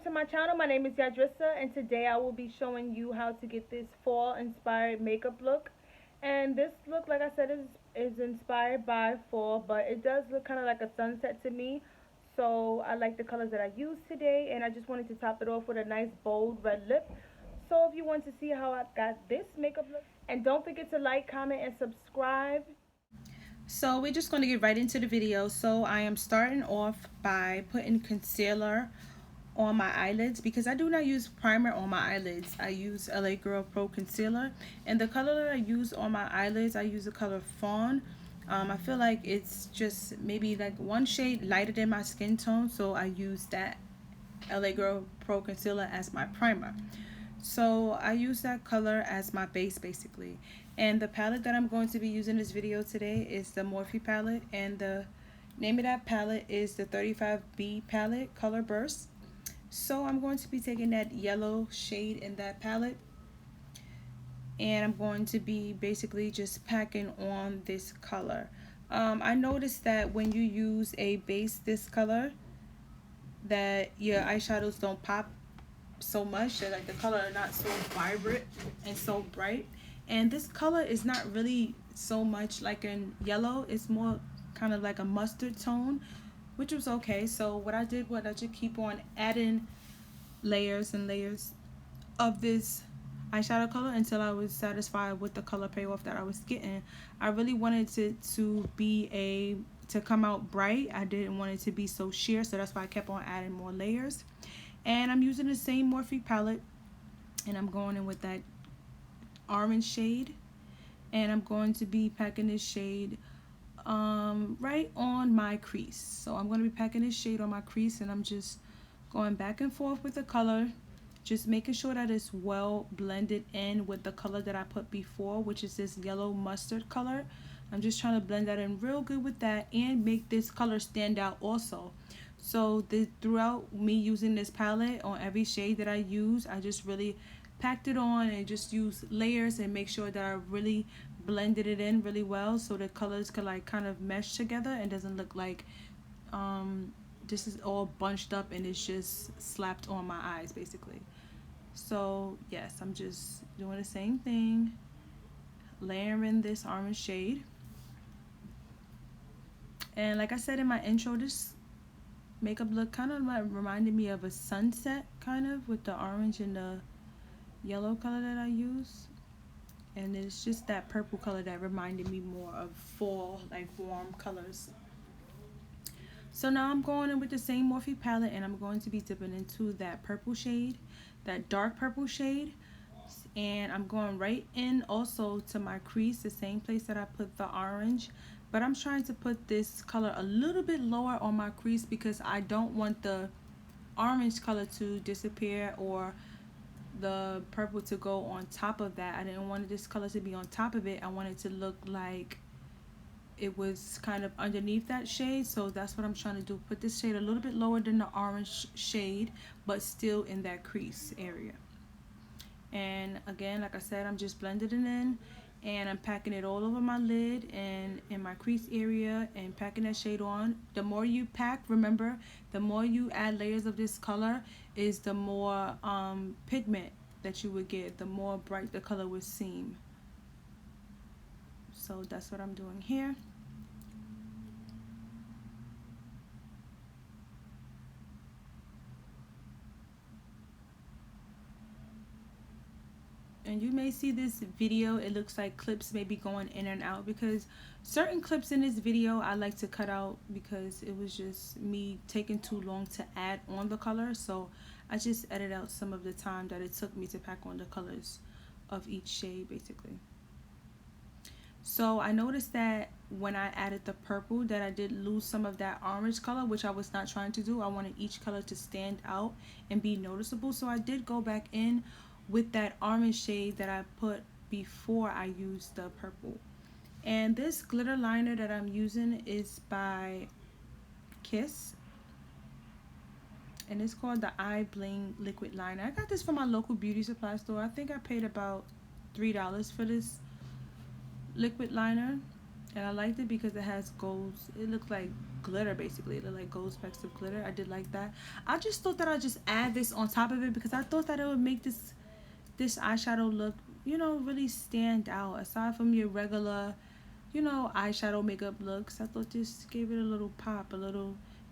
to my channel. My name is Yaa'drissa, and today I will be showing you how to get this fall inspired makeup look. And this look, like I said, is inspired by fall, but it does look kind of like a sunset to me. So I like the colors that I used today, and I just wanted to top it off with a nice bold red lip. So if you want to see how I got this makeup look, and don't forget to like, comment, and subscribe. So we're just going to get right into the video. So I am starting off by putting concealer on my eyelids because I do not use primer on my eyelids. I use LA Girl Pro Concealer, and the color that I use on my eyelids, I use the color Fawn. I feel like it's just maybe like one shade lighter than my skin tone, so I use that LA Girl Pro Concealer as my primer. So I use that color as my base basically. And the palette that I'm going to be using this video today is the Morphe palette, and the name of that palette is the 35B palette Color Burst. So I'm going to be taking that yellow shade in that palette, and I'm going to be basically just packing on this color. I noticed that when you use a base this color, that your eyeshadows don't pop so much, that like the color are not so vibrant and so bright. And this color is not really so much like in yellow, it's more kind of like a mustard tone, which was okay. So what I did was I just keep on adding layers and layers of this eyeshadow color until I was satisfied with the color payoff that I was getting. I really wanted it to be to come out bright. I didn't want it to be so sheer, so that's why I kept on adding more layers. And I'm using the same Morphe palette, and I'm going in with that orange shade, and I'm going to be packing this shade right on my crease. So I'm going to be packing this shade on my crease, and I'm just going back and forth with the color, just making sure that it's well blended in with the color that I put before, which is this yellow mustard color. I'm just trying to blend that in real good with that and make this color stand out also. So throughout me using this palette on every shade that I use, I just really packed it on and just use layers and make sure that I really blended it in really well so the colors could like kind of mesh together and doesn't look like this is all bunched up and it's just slapped on my eyes basically. So yes, I'm just doing the same thing, layering this orange shade. And like I said in my intro, this makeup look kind of like reminded me of a sunset kind of with the orange and the yellow color that I use. And it's just that purple color that reminded me more of fall, like warm colors. So now I'm going in with the same Morphe palette, and I'm going to be dipping into that purple shade, that dark purple shade. And I'm going right in also to my crease, the same place that I put the orange. But I'm trying to put this color a little bit lower on my crease because I don't want the orange color to disappear or the purple to go on top of that. I didn't want this color to be on top of it. I wanted it to look like it was kind of underneath that shade. So that's what I'm trying to do, put this shade a little bit lower than the orange shade but still in that crease area. And again, like I said, I'm just blending it in, and I'm packing it all over my lid and in my crease area and packing that shade on. The more you pack, remember, the more you add layers of this color is the more pigment that you would get, the more bright the color would seem. So that's what I'm doing here. And you may see this video, it looks like clips may be going in and out because certain clips in this video I like to cut out because it was just me taking too long to add on the color. So I just edited out some of the time that it took me to pack on the colors of each shade basically. So I noticed that when I added the purple that I did lose some of that orange color, which I was not trying to do. I wanted each color to stand out and be noticeable. So I did go back in with that orange shade that I put before I used the purple. And this glitter liner that I'm using is by Kiss, and it's called the Eye Bling Liquid Liner. I got this from my local beauty supply store. I think I paid about $3 for this liquid liner. And I liked it because it has golds. It looks like glitter basically. It looked like gold specks of glitter. I did like that. I just thought that I'd just add this on top of it because I thought that it would make this eyeshadow look, really stand out. Aside from your regular, eyeshadow makeup looks, I thought this gave it a little pop,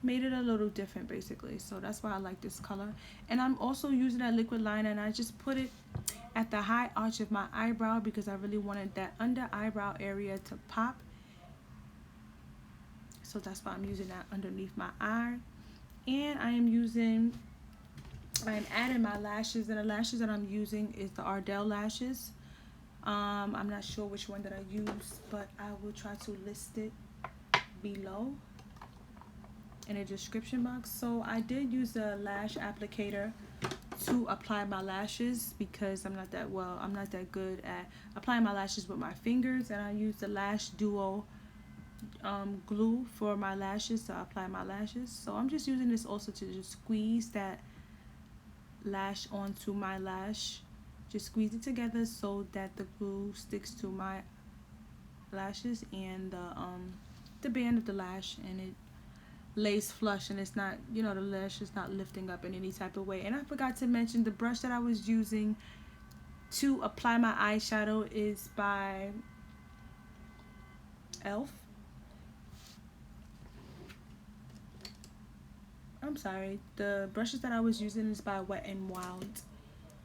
made it a little different basically. So that's why I like this color. And I'm also using that liquid liner, and I just put it at the high arch of my eyebrow because I really wanted that under eyebrow area to pop. So that's why I'm using that underneath my eye. And I'm adding my lashes, and the lashes that I'm using is the Ardell lashes. I'm not sure which one that I use, but I will try to list it below in the description box. So I did use a lash applicator to apply my lashes because I'm not that good at applying my lashes with my fingers, and I used the Lash Duo glue for my lashes to apply my lashes. So I'm just using this also to just squeeze that lash onto my lash. Just squeeze it together so that the glue sticks to my lashes and the band of the lash, and it lays flush, and it's not, the lash is not lifting up in any type of way. And I forgot to mention the brush that I was using to apply my eyeshadow is by Elf. I'm sorry, the brushes that I was using is by Wet n Wild,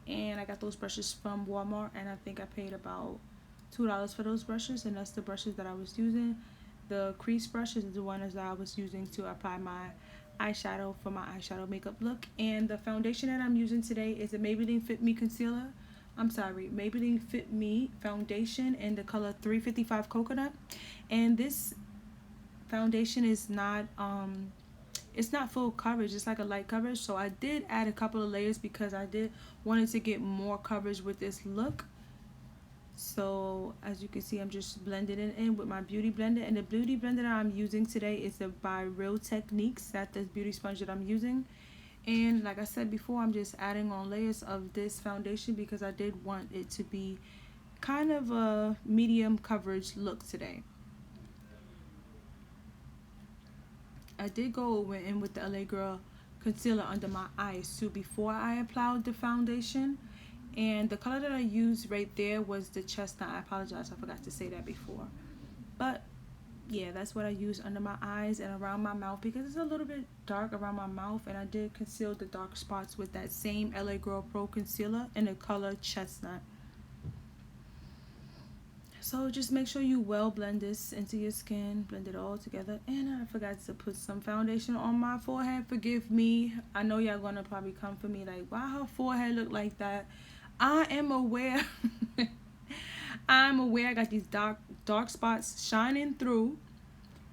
and I got those brushes from Walmart, and I think I paid about $2 for those brushes, and that's the brushes that I was using. The crease brush is the one that I was using to apply my eyeshadow for my eyeshadow makeup look. And the foundation that I'm using today is a Maybelline Fit Me concealer. Maybelline Fit Me foundation in the color 355 Coconut. And this foundation is not it's not full coverage, it's like a light coverage. So I did add a couple of layers because I did wanted to get more coverage with this look. So as you can see, I'm just blending it in with my beauty blender, and the beauty blender that I'm using today is by Real Techniques. That's the beauty sponge that I'm using. And like I said before, I'm just adding on layers of this foundation because I did want it to be kind of a medium coverage look today. I did go in with the LA Girl concealer under my eyes too before I applied the foundation. And the color that I used right there was the chestnut. I apologize, I forgot to say that before. But yeah, that's what I use under my eyes and around my mouth because it's a little bit dark around my mouth, and I did conceal the dark spots with that same LA Girl Pro concealer in the color chestnut. So just make sure you well blend this into your skin, blend it all together. And I forgot to put some foundation on my forehead. Forgive me. I know y'all gonna probably come for me like, why her forehead look like that? I am aware. I'm aware I got these dark spots shining through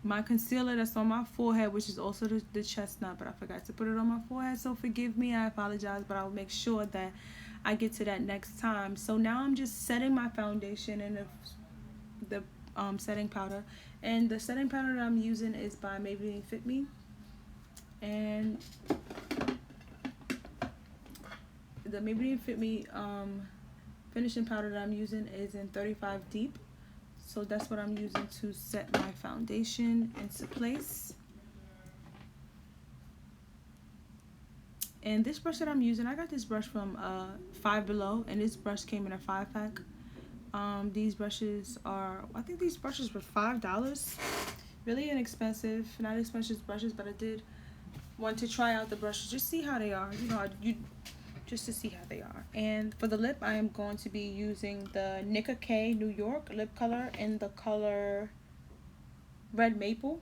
my concealer that's on my forehead, which is also the chestnut, but I forgot to put it on my forehead. So forgive me. I apologize, but I'll make sure that I get to that next time. So now I'm just setting my foundation in the setting powder, and the setting powder that I'm using is by Maybelline Fit Me, and the Maybelline Fit Me finishing powder that I'm using is in 35 Deep. So that's what I'm using to set my foundation into place. And this brush that I'm using, I got this brush from Five Below, and this brush came in a 5-pack. These brushes are, I think these brushes were $5. Really inexpensive, not expensive brushes, but I did want to try out the brushes, just see how they are, just to see how they are. And for the lip, I am going to be using the Nicka K New York lip color in the color Red Maple.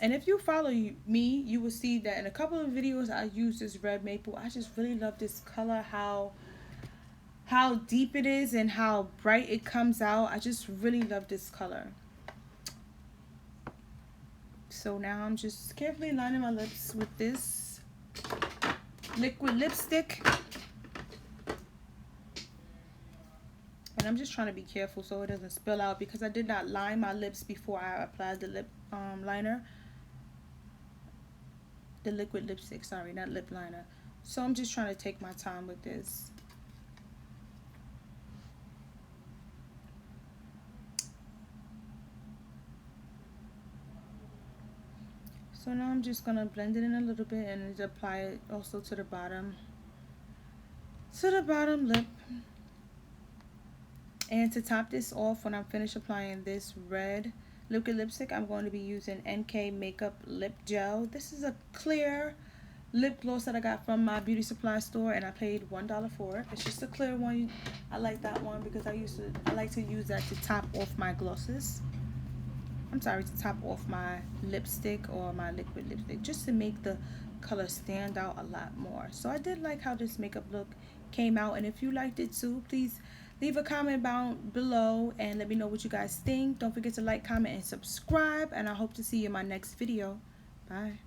And if you follow me, you will see that in a couple of videos I use this Red Maple. I just really love this color, how deep it is and how bright it comes out. I just really love this color. So now I'm just carefully lining my lips with this liquid lipstick. And I'm just trying to be careful so it doesn't spill out because I did not line my lips before I applied the lip liner. The liquid lipstick, sorry, not lip liner. So I'm just trying to take my time with this. So now I'm just gonna blend it in a little bit and apply it also to the bottom lip. And to top this off, when I'm finished applying this red liquid lipstick, I'm going to be using NK Makeup Lip Gel. This is a clear lip gloss that I got from my beauty supply store, and I paid $1 for it. It's just a clear one. I like that one because I like to use that to top off my glosses. I'm sorry, to top off my lipstick or my liquid lipstick, just to make the color stand out a lot more. So I did like how this makeup look came out, and if you liked it too, please leave a comment down below and let me know what you guys think. Don't forget to like, comment, and subscribe, and I hope to see you in my next video. Bye.